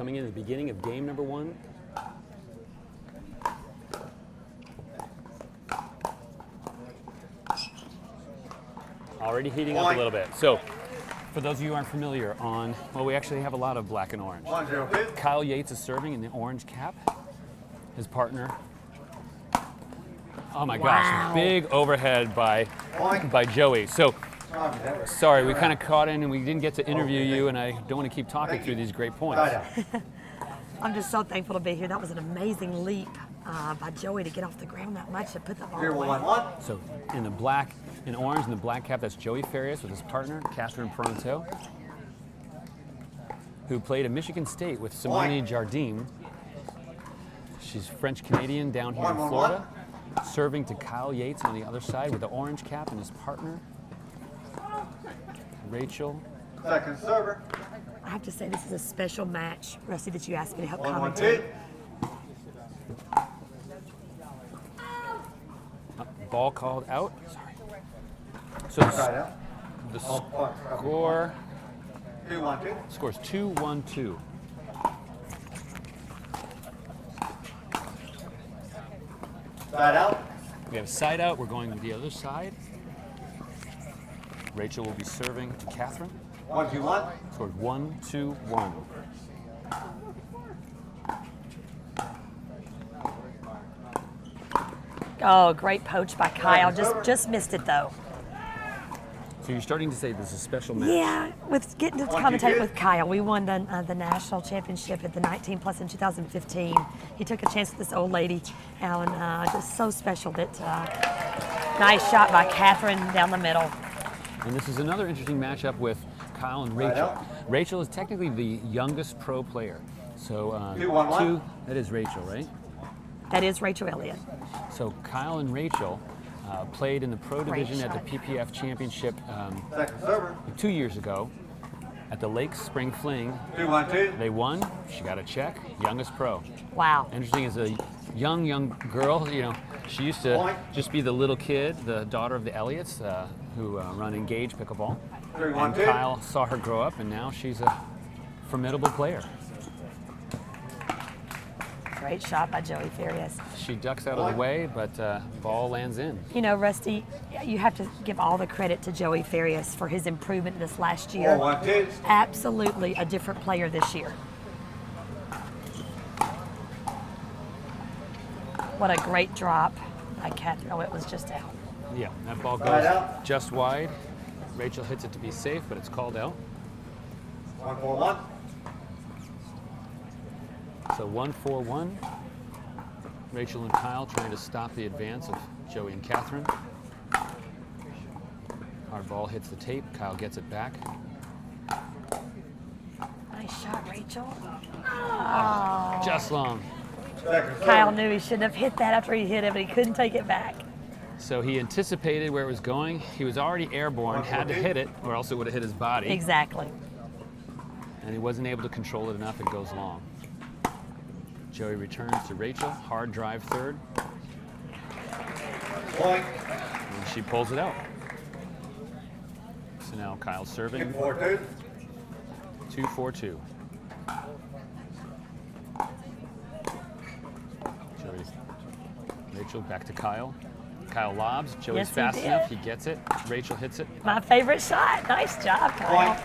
coming in at the beginning of game number 1. Already heating up a little bit. So, for those of you who aren't familiar well, we actually have a lot of black and orange. Kyle Yates is serving in the orange cap. His partner, oh my gosh, big overhead by Joey. So, sorry, we kind of caught in and we didn't get to interview you, and I don't want to keep talking through these great points. I'm just so thankful to be here. That was an amazing leap by Joey to get off the ground that much to put the ball away. So in the black and orange and the black cap, that's Joey Farias with his partner, Catherine Parenteau, who played at Michigan State with Simone Jardim. She's French-Canadian down here in Florida, serving to Kyle Yates on the other side with the orange cap and his partner, Rachel. Second server. I have to say this is a special match, Rusty, that you asked me to help commentate. Ball called out. Sorry. So the score. 2-1-2. Score is 2-1-2. Side out. We have side out. We're going to the other side. Rachel will be serving to Catherine. 1-2-1. Scored 1-2-1. Oh, great poach by Kyle. Just missed it though. So you're starting to say this is a special match. Yeah, with getting to commentate with Kyle. We won the national championship at the 19 plus in 2015. He took a chance with this old lady, and just so special that nice shot by Catherine down the middle. And this is another interesting matchup with Kyle and Rachel. Rachel is technically the youngest pro player. So that is Rachel, right? That is Rachel Elliott. So Kyle and Rachel played in the pro division at the PPF championship 2 years ago at the Lake Spring Fling. 2-1-2. They won. She got a check. Youngest pro. Wow. Interesting, as a young girl, you know, she used to just be the little kid, the daughter of the Elliots, who run Engage Pickleball. And Kyle saw her grow up, and now she's a formidable player. Great shot by Joey Farias. She ducks out of the way, but ball lands in. You know, Rusty, you have to give all the credit to Joey Farias for his improvement this last year. Absolutely a different player this year. What a great drop by Catherine. Oh, it was just out. Yeah, that ball goes just wide. Rachel hits it to be safe, but it's called out. 1-4-1. So 1-4-1. Rachel and Kyle trying to stop the advance of Joey and Catherine. Our ball hits the tape. Kyle gets it back. Nice shot, Rachel. Oh. Just long. Kyle knew he shouldn't have hit that after he hit it, but he couldn't take it back. So he anticipated where it was going. He was already airborne, had to hit it, or else it would have hit his body. Exactly. And he wasn't able to control it enough. It goes long. Joey returns to Rachel. Hard drive third. Point. And she pulls it out. So now Kyle's serving. 2-4-2. 2-4-2. Joey. Rachel back to Kyle. Kyle lobs. Joey's fast enough. He gets it. Rachel hits it. My favorite shot. Nice job, Kyle.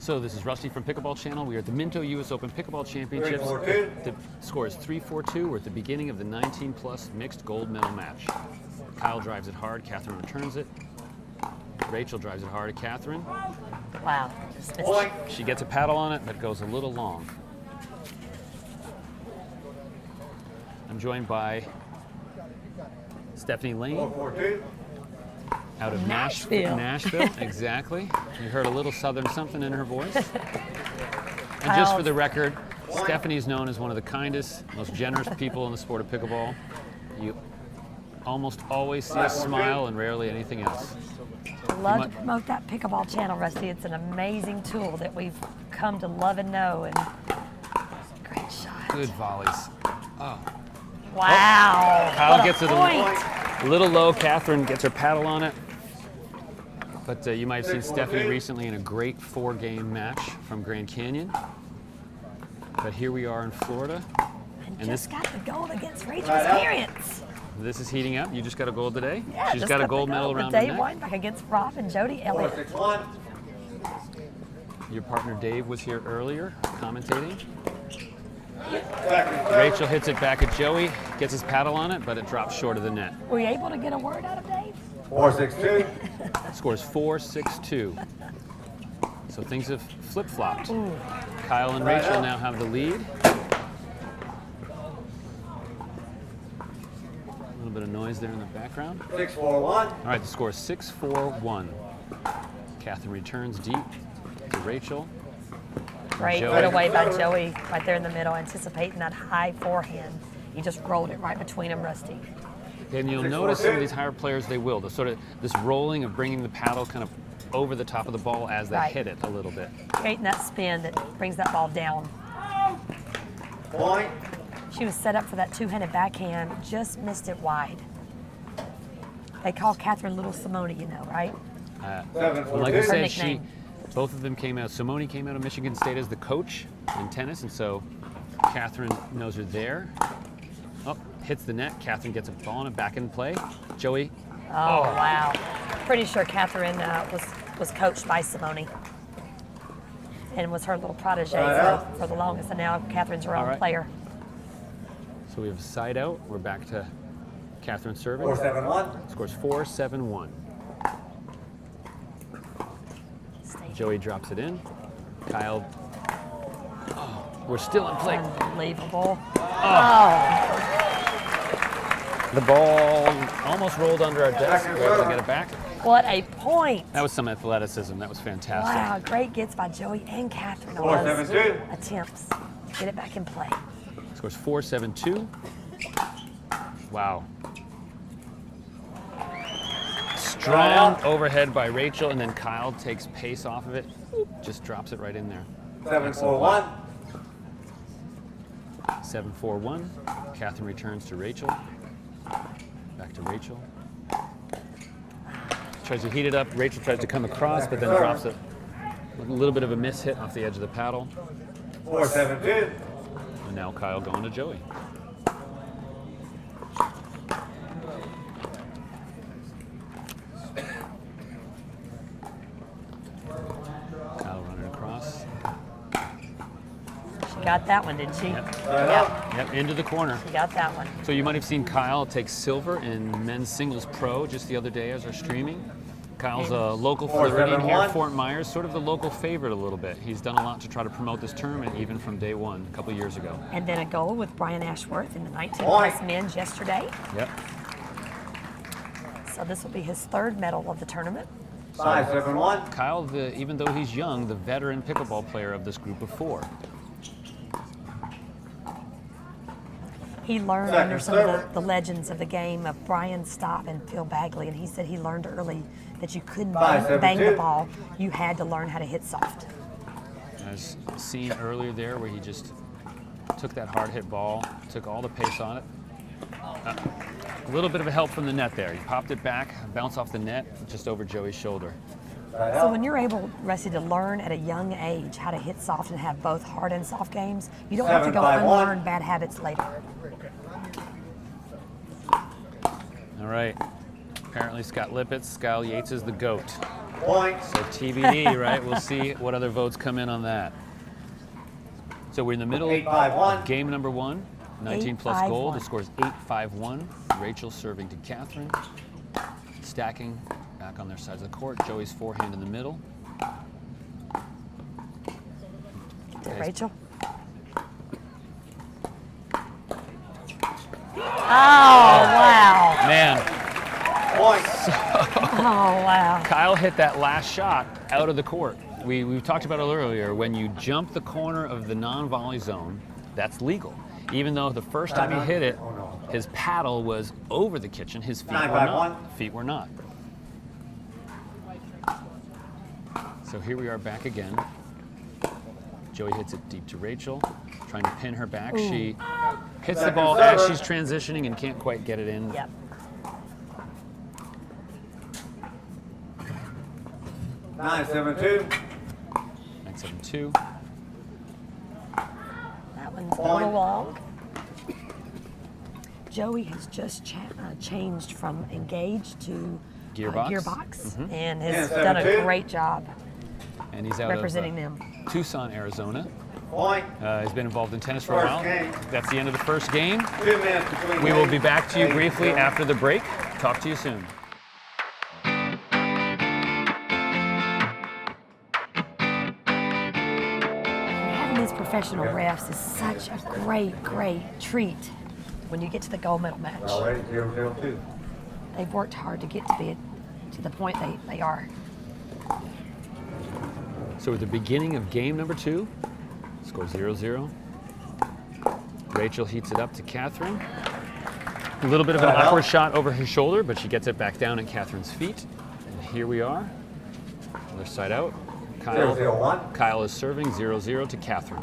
So this is Rusty from Pickleball Channel. We are at the Minto U.S. Open Pickleball Championships. 3-4-2. The score is 3-4-2. We're at the beginning of the 19-plus mixed gold medal match. Kyle drives it hard. Catherine returns it. Rachel drives it hard at Catherine. Wow. She gets a paddle on it, but goes a little long. I'm joined by Stephanie Lane. 4-4-2. Out of Nashville, exactly. You heard a little southern something in her voice. And just for the record, Stephanie's known as one of the kindest, most generous people in the sport of pickleball. You almost always see a smile and rarely anything else. Love to promote that Pickleball Channel, Rusty. It's an amazing tool that we've come to love and know. And great shot. Good volleys. Oh. Wow. Kyle gets it a little low. Catherine gets her paddle on it. But you might have seen Stephanie recently in a great 4-game match from Grand Canyon. But here we are in Florida. And just got the gold against Rachel's parents. This is heating up. You just got a gold today? Yeah, She's got a gold medal around her Dave neck. Weinbach against Rob and Jody Elliott. 4-6-1. Your partner Dave was here earlier commentating. Second serve. Rachel hits it back at Joey, gets his paddle on it, but it drops short of the net. Were you able to get a word out of Dave? 4-6-2. Scores 4-6-2. So things have flip-flopped. Kyle and Rachel now have the lead. A little bit of noise there in the background. 6-4-1. All right, the score is 6-4-1. Catherine returns deep to Rachel. Great Joey. put away by Joey right there in the middle, anticipating that high forehand. He just rolled it right between them, Rusty. And you'll notice some of these higher players, they will. The sort of this rolling of bringing the paddle kind of over the top of the ball as they Right. hit it a little bit. Creating that spin that brings that ball down. Point. She was set up for that two-handed backhand, just missed it wide. They call Catherine Little Simone, you know, right? 7-4-2. Like I Her said, nickname. both of them came out. Simone came out of Michigan State as the coach in tennis, and so Catherine knows her there. Oh, hits the net. Catherine gets a ball on it, back in play. Joey. Oh, wow. Pretty sure Catherine was coached by Simone and was her little protege for the longest, and now Catherine's her All own right. player. So we have a side out. We're back to Catherine serving. 4-7-1. Scores 4-7-1. Joey drops it in. Kyle. Oh, we're still in play. Unbelievable. The ball almost rolled under our desk. We're able to get it back. What a point. That was some athleticism. That was fantastic. Wow, great gets by Joey and Catherine on those 4-7-2. attempts. Get it back in play. Scores 4-7-2. Wow. Strong overhead by Rachel, and then Kyle takes pace off of it. Just drops it right in there. 7-4-1. 7-4-1. Catherine returns to Rachel. Back to Rachel. Tries to heat it up. Rachel tries to come across, but then drops it. A little bit of a miss hit off the edge of the paddle. 4-7-2. And now Kyle going to Joey. Kyle running across. She got that one, didn't she? Yep. Yep, Into the corner. she got that one. So you might have seen Kyle take silver in men's singles pro just the other day as we're streaming. Kyle's a local Floridian here, 4-7-1. Fort Myers, sort of the local favorite a little bit. He's done a lot to try to promote this tournament even from day one, a couple years ago. And then a goal with Brian Ashworth in the 19+ men's yesterday. Yep. So this will be his third medal of the tournament. 5-7-1. Kyle, even though he's young, the veteran pickleball player of this group of four. He learned Second under some server. of the legends of the game of Brian Stopp and Phil Bagley, and he said he learned early that you couldn't 5-7-2. bang the ball. You had to learn how to hit soft. As seen earlier there where he just took that hard hit ball, took all the pace on it. A little bit of a help from the net there. He popped it back, bounced off the net, just over Joey's shoulder. So when you're able, Rusty, to learn at a young age how to hit soft and have both hard and soft games, you don't have to go 7-5-1. unlearn bad habits later. All right. Apparently Scott Lippett's, Kyle Yates is the GOAT. Point. So TBD, right? We'll see what other votes come in on that. So we're in the middle 8-5-1. of game number one, 19 plus 8-5-1. gold. The score is 8-5-1. Rachel serving to Catherine. Stacking back on their sides of the court. Joey's forehand in the middle. Rachel. Oh, wow. Man, Point. Oh, wow. Kyle hit that last shot out of the court. We talked about it earlier. When you jump the corner of the non-volley zone, that's legal. Even though the first time he hit it, his paddle was over the kitchen, his feet were 9-5-1. not. Feet were not. So here we are back again. Joey hits it deep to Rachel, trying to pin her back. She hits the ball as she's transitioning and can't quite get it in. Yep. 9-7-2. 9-7-2. That one's a little long. Joey has just changed from engaged to Gearbox. And has done a great job And he's out representing of them. Tucson, Arizona. Point. He's been involved in tennis for a First while. game. That's the end of the first game. 2 minutes between We will games. be back to you briefly 8-0. after the break. Talk to you soon. Having these professional refs is such a great, great treat when you get to the gold medal match. Already 0-0-2. They've worked hard to get to the point they are. So at the beginning of game number 2, score 0-0. Rachel heats it up to Catherine. A little bit of an awkward shot over her shoulder, but she gets it back down at Catherine's feet. And here we are. Other side out. 0-0-1. Kyle is serving 0-0 to Catherine.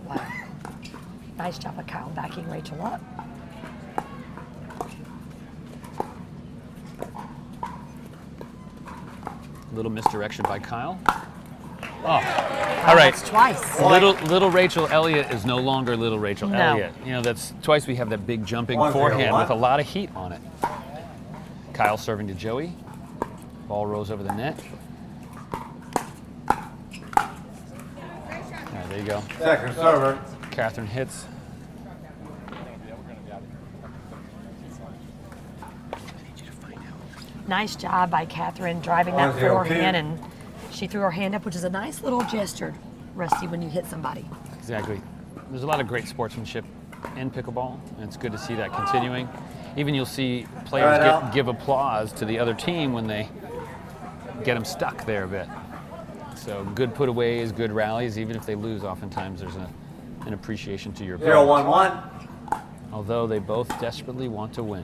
Wow. Nice job of Kyle backing Rachel up. Little misdirection by Kyle. Oh, all right. That's twice. Little Rachel Elliott is no longer little Rachel No. Elliott. You know, that's twice we have that big jumping 1-0-1. forehand with a lot of heat on it. Kyle serving to Joey. Ball rolls over the net. All right, there you go. Second server. Catherine hits. Nice job by Catherine driving that 1-0-2. forehand, and she threw her hand up, which is a nice little gesture, Rusty, when you hit somebody. Exactly. There's a lot of great sportsmanship in pickleball, and it's good to see that continuing. Even you'll see players give applause to the other team when they get them stuck there a bit. So good putaways, good rallies, even if they lose, oftentimes there's an appreciation to your opponent. 0-1-1. Although they both desperately want to win.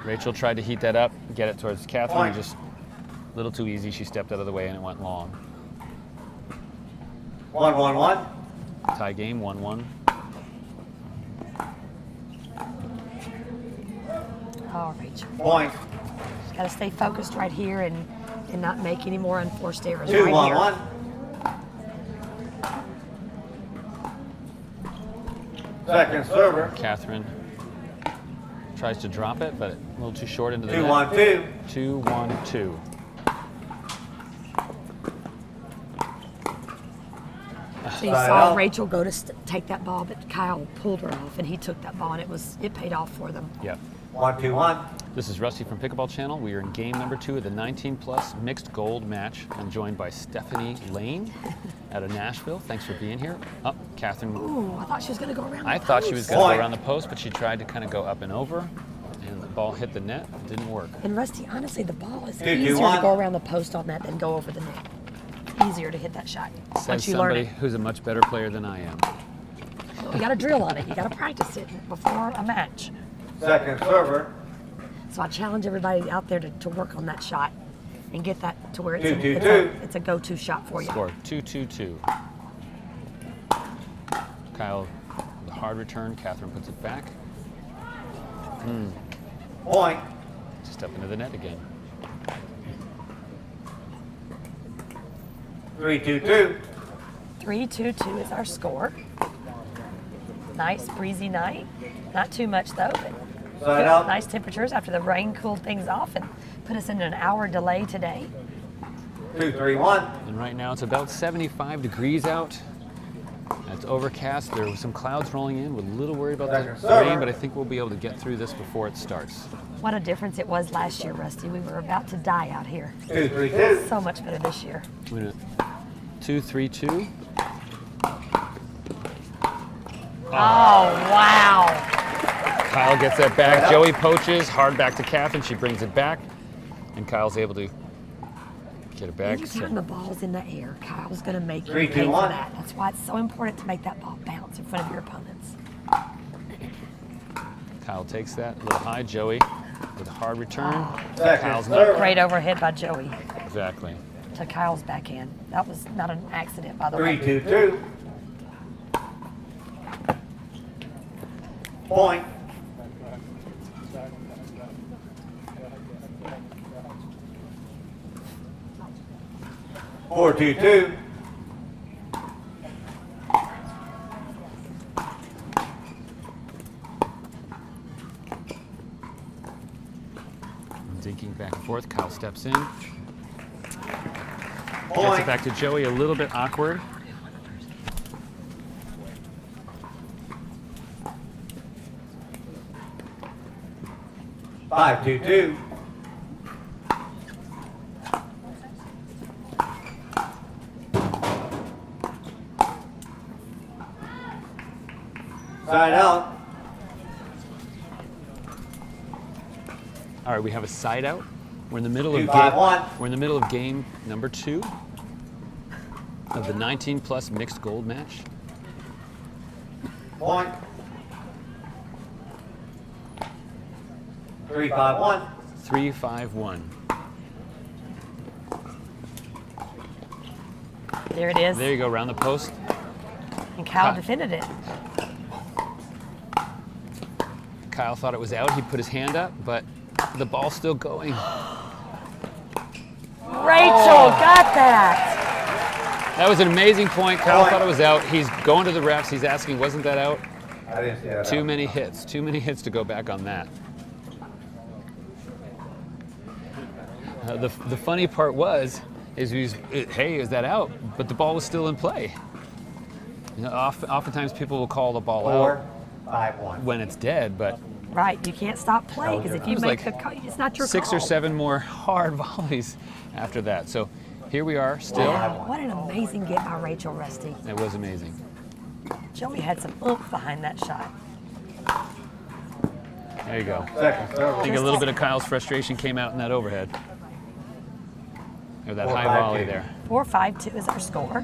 Rachel tried to heat that up, get it towards Catherine, just a little too easy. She stepped out of the way and it went long. 1-1-1. Tie game, 1-1. Oh, Rachel. Point. She's got to stay focused right here and not make any more unforced errors right here. 2-1-1. Second server. Catherine tries to drop it, but a little too short into the net. 2-1-2. 2-1-2. So you saw Rachel go to take that ball, but Kyle pulled her off, and he took that ball, and it paid off for them. Yep. 1-2-1. This is Rusty from Pickleball Channel. We are in game number 2 of the 19+ mixed gold match. I'm joined by Stephanie Lane out of Nashville. Thanks for being here. Oh, Catherine. Ooh, I thought she was going to go around the I thought she was going to Point. go around the post, but she tried to kind of go up and over, and the ball hit the net. It didn't work. And Rusty, honestly, the ball is 2-2-1. easier to go around the post on that than go over the net. Easier to hit that shot Says once you learn somebody it. who's a much better player than I am. You got to drill on it. You got to practice it before a match. Second server. So I challenge everybody out there to work on that shot and get that to where it's, 2-2-2. it's a go-to shot for you. Score 2-2-2. Kyle, the hard return. Catherine puts it back. Point. Just up into the net again. 3-2-2. 3-2-2 is our score. Nice breezy night. Not too much though, but Side out. nice temperatures after the rain cooled things off and put us in an hour delay today. 2-3-1. And right now it's about 75 degrees out. It's overcast. There were some clouds rolling in. We're a little worried about Second the server. rain, but I think we'll be able to get through this before it starts. What a difference it was last year, Rusty. We were about to die out here. 2-3-2. So much better this year. 2-3-2. Oh, wow. Kyle gets that back. Joey poaches. Hard back to Catherine. She brings it back. And Kyle's able to get it back. Anytime the ball's in the air, Kyle's going to make you 3, pay 2, for 1. that. That's why it's so important to make that ball bounce in front of your opponents. Kyle takes that. A little high. Joey with a hard return. Second Kyle's serve. not. Great overhead by Joey Exactly. to Kyle's backhand. That was not an accident, by the way. 3-2-2. Point. 4-2-2. Dinking back and forth. Kyle steps in. Gets Point. it back to Joey, a little bit awkward. Five, 2-2. Side out. All right, we have a side out. We're in the middle of 2-5-1. We're in the middle of game number 2 of the 19+ mixed gold match. Point. 3-5-1. 3-5-1. There it is. There you go, around the post. And Kyle defended it. Kyle thought it was out. He put his hand up, but the ball's still going. Rachel got that. That was an amazing point. Kyle thought it was out. He's going to the refs. He's asking, wasn't that out? I didn't see that. Too many hits. Too many hits to go back on that. The funny part hey, is that out? But the ball was still in play. You know, oftentimes people will call the ball out 4-5-1. when it's dead, but Right, you can't stop playing because if you make like it's not your 6 call. or 7 more hard volleys after that. So here we are still. Wow, what an amazing get by Rachel Rusty. It was amazing. Joey had some oomph behind that shot. There you go. Second I serve. think a little bit of Kyle's frustration came out in that overhead. Or that 4-5-2. high volley there. 4-5-2 is our score.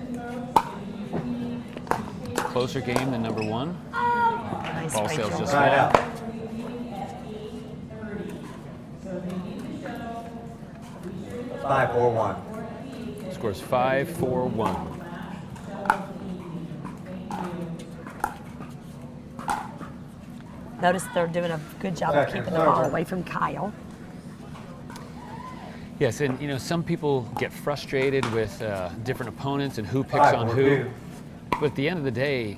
Closer game than number 1. Nice, Ball Rachel. sales just Side long. out. Five, 4-1. Scores 5-4-1. Notice they're doing a good job of keeping the ball away from Kyle. Yes, and you know, some people get frustrated with different opponents and who picks on who. 5-4-2. But at the end of the day,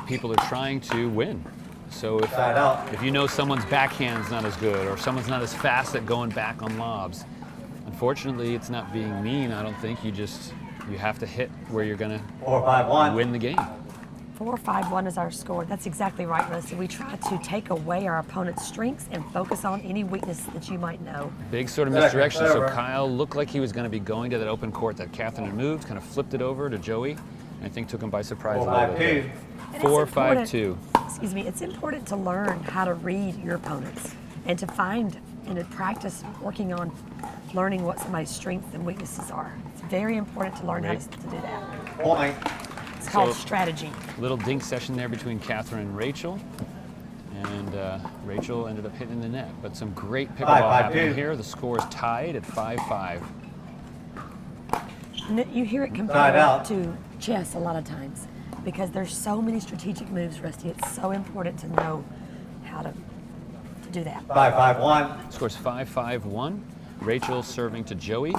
people are trying to win. So Side out. if you know someone's backhand's not as good or someone's not as fast at going back on lobs, unfortunately, it's not being mean. I don't think you have to hit where you're going to 4-5-1. win the game. 4-5-1 is our score. That's exactly right, Rusty. We try to take away our opponent's strengths and focus on any weakness that you might know. Big sort of Second misdirection. So server. Kyle looked like he was going to be going to that open court that Catherine had moved, kind of flipped it over to Joey, and I think took him by surprise a little bit. 4-5-2. And it's 4-5-2. Excuse me, it's important to learn how to read your opponents and to find and to practice working on learning what somebody's strengths and weaknesses are. It's very important to learn how to do that. Point. It's called So- strategy. Little dink session there between Catherine and Rachel. And Rachel ended up hitting the net. But some great pickleball 5-5-2. happening here. The score is tied at 5-5. You hear it Side compared out. to chess a lot of times because there's so many strategic moves, Rusty. It's so important to know how to do that. 5-5-1. Scores 5-5-1. Rachel serving to Joey.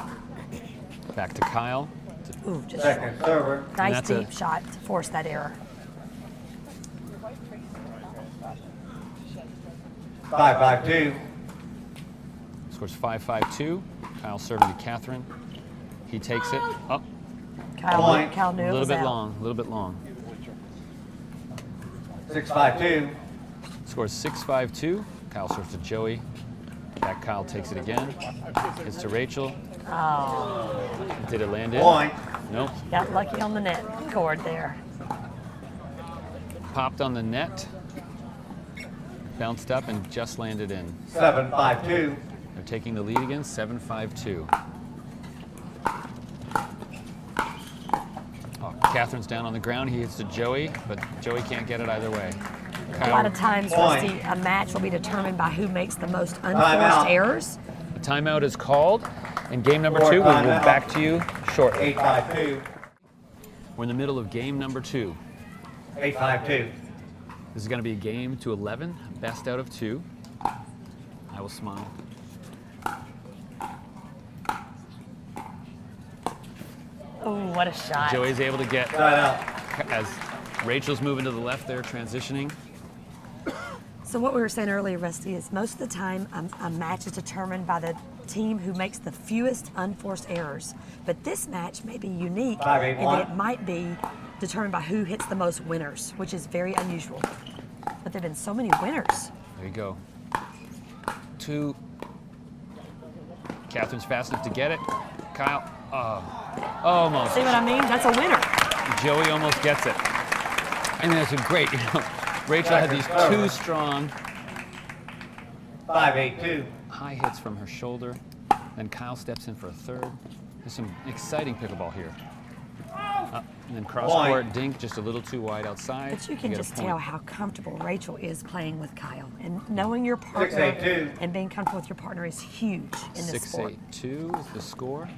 Back to Kyle. Ooh, just Second server. nice that's a- deep shot to force that error. 5-5-2. Scores 5-5-2. Kyle serving to Catherine. He takes it up. Point. Kyle knew A it little was bit out. long. A little bit long. 6-5-2. Scores 6-5-2. Kyle serves to Joey. Back Kyle takes it again. It's to Rachel. Oh, Did it land in? Point. Nope. got lucky on the net cord there. Popped on the net. Bounced up and just landed in. 7-5-2. They're taking the lead again, 7-5-2. Oh, Catherine's down on the ground. He hits to Joey, but Joey can't get it either way. A lot of times, Point. Rusty, a match will be determined by who makes the most Timeout. unforced errors. The timeout is called. In game number 2, Fourth we will timeout. back to you shortly. 8-5-2. We're in the middle of game number 2. 8-5-2. This is going to be a game to 11, best out of 2. I will smile. Oh, what a shot. Joey's able to get, Side out. as Rachel's moving to the left there, transitioning. So what we were saying earlier, Rusty, is most of the time a match is determined by the team who makes the fewest unforced errors. But this match may be unique in that it might be determined by who hits the most winners, which is very unusual. But there have been so many winners. There you go. 2. Catherine's fast enough to get it. Kyle, almost. See what I mean? That's a winner. Joey almost gets it. And that's a great, Rachel had these 2 strong 5-8-2. high hits from her shoulder. Then Kyle steps in for a 3rd. There's some exciting pickleball here. And then cross court dink, just a little too wide outside. But you can get a just point. tell how comfortable Rachel is playing with Kyle. And knowing your partner 6-8-2. and being comfortable with your partner is huge in this sport. 6-8-2 is the score.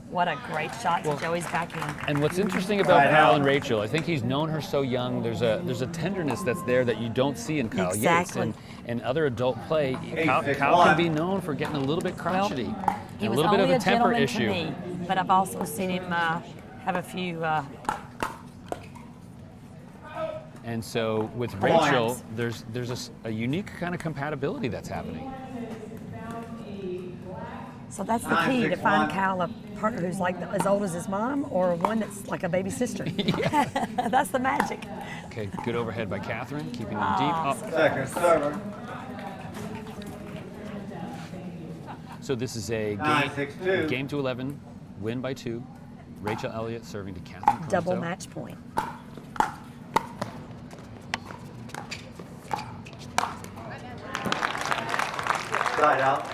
What a great shot to Joey's backhand. And what's interesting about Kyle and Rachel, I think he's known her so young. There's a tenderness that's there that you don't see in Kyle Exactly. Yates. And other adult play, Kyle can be known for getting a little bit crotchety. He and was a little bit of only a temper gentleman issue. to me, but I've also seen him have a few. And so with Rachel, there's a unique kind of compatibility that's happening. So that's the key, to find Kyle a partner who's like as old as his mom or one that's like a baby sister. That's the magic. Okay, good overhead by Catherine, keeping them deep. Oh. Second server. So this is a 9-6-2. game to 11, win by 2. Rachel Elliott serving to Catherine Parenteau. Double match point. Side out.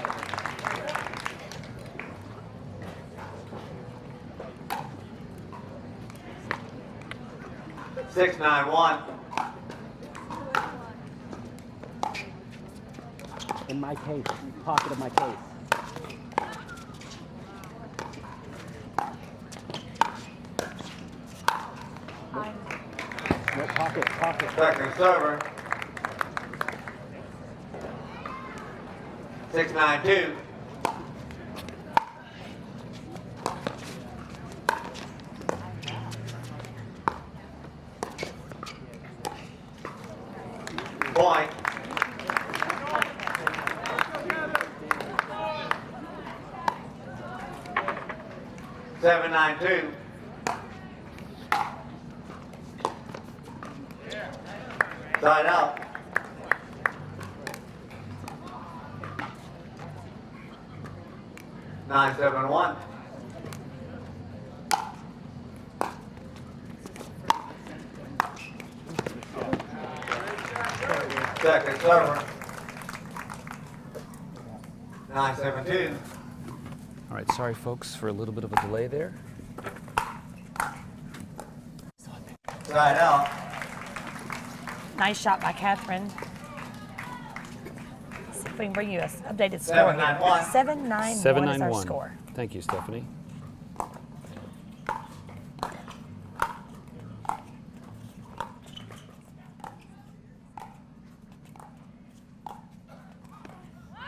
Six, 9-1. In my case, pocket of my case. No, pocket. Second server. 6-9-2. Point. Seven, 9-2. Side out. Nine, 7-1. Second server. 9-7-2. All right, sorry folks for a little bit of a delay there. Side out. Nice shot by Catherine. Let's see if we can bring you an updated score. 7-9-1. 7-9-1 is our score. Thank you, Stephanie.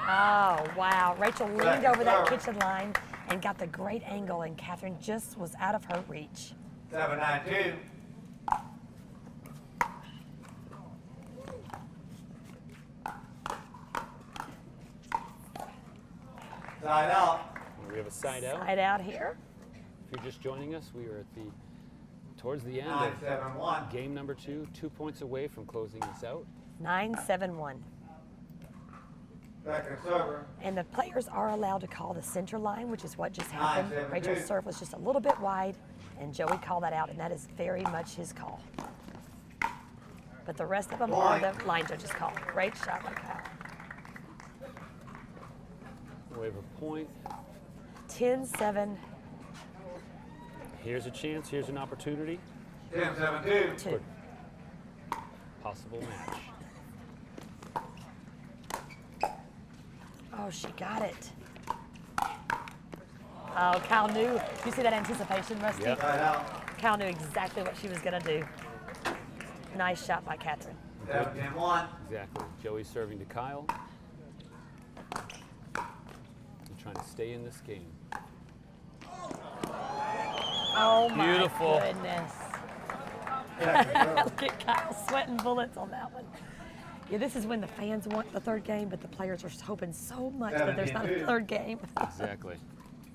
Oh, wow. Rachel leaned over that kitchen line and got the great angle, and Catherine just was out of her reach. 7-9-2. Side out. We have a side out. Side out here. If you're just joining us, we are towards the end 9-7-1. of game number 2, 2 points away from closing this out. 9-7-1. Second server. And the players are allowed to call the center line, which is what just happened. 9-7-2. Rachel's serve was just a little bit wide, and Joey called that out, and that is very much his call. But the rest of them are the line judges' call. Great shot by Kyle. We have a point. 10-7-2. Here's a chance. Here's an opportunity. 10-7-2. Possible match. Oh, she got it. Oh, Kyle knew. You see that anticipation, Rusty? Yep. Side out. Kyle knew exactly what she was going to do. Nice shot by Catherine. 17-1. Exactly. Joey serving to Kyle. And trying to stay in this game. Oh Beautiful. my goodness. Look at Kyle sweating bullets on that one. Yeah, this is when the fans want the third game, but the players are hoping so much that there's not a third game. Exactly.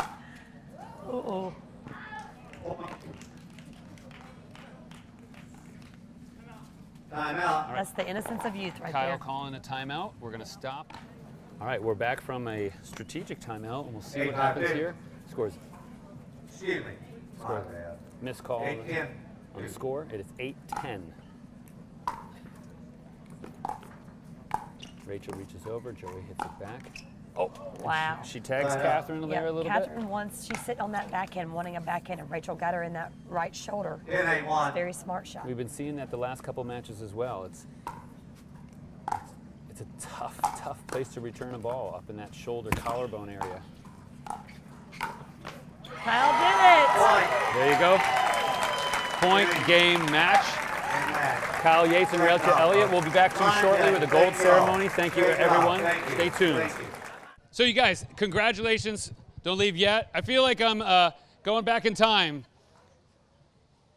Uh-oh. Timeout. That's the innocence of youth right Kyle there. calling a timeout. We're going to stop. All right, we're back from a strategic timeout, and we'll see what 8-5-2. happens here. Scores. Excuse me. Score. My bad. Missed call 8-10. on the score. It is 8-10. Rachel reaches over. Joey hits it back. Oh, Wow. She tags Catherine there a little Catherine wants, she's sitting on that backhand, wanting a backhand, and Rachel got her in that right shoulder. 10-8-1. Very smart shot. bit. We've been seeing that the last couple matches as well. It's a tough place to return a ball up in that shoulder collarbone area. Kyle did it. Point. There you go. Point game match. And match. Kyle Yates and Elliott Elliott will be back to you shortly with a gold ceremony. Thank you, everyone. Stay tuned. Thank you. So you guys, congratulations. Don't leave yet. I feel like I'm going back in time.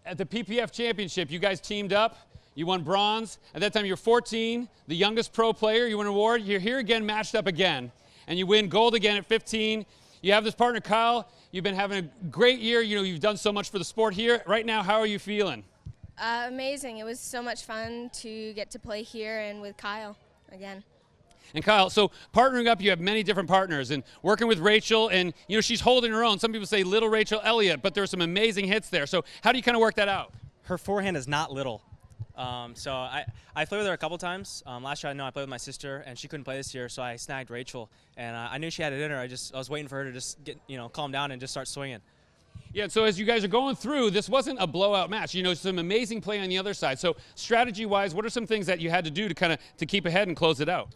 At the PPF Championship, you guys teamed up. You won bronze. At that time, you're 14, the youngest pro player. You win an award. You're here again, matched up again. And you win gold again at 15. You have this partner, Kyle. You've been having a great year. You know, you've done so much for the sport here. Right now, how are you feeling? Amazing. It was so much fun to get to play here and with Kyle again. And Kyle, so partnering up, you have many different partners, and working with Rachel, and you know she's holding her own. Some people say little Rachel Elliott, but there's some amazing hits there. So how do you kind of work that out? Her forehand is not little. So I played with her a couple times. Last year, I played with my sister, and she couldn't play this year, so I snagged Rachel. And I knew she had it in her. I was waiting for her to just get, calm down and just start swinging. Yeah, so as you guys are going through, this wasn't a blowout match. You know, some amazing play on the other side. So strategy-wise, what are some things that you had to do to keep ahead and close it out?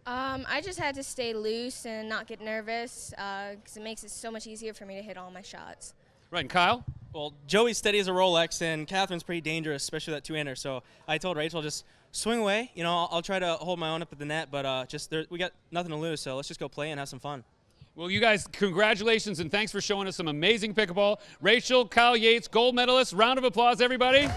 I just had to stay loose and not get nervous because it makes it so much easier for me to hit all my shots. Right, and Kyle? Well, Joey's steady as a Rolex, and Catherine's pretty dangerous, especially that two-hander. So I told Rachel, just swing away. I'll try to hold my own up at the net, but we got nothing to lose, so let's just go play and have some fun. Well, you guys, congratulations, and thanks for showing us some amazing pickleball. Rachel, Kyle Yates, gold medalists. Round of applause, everybody.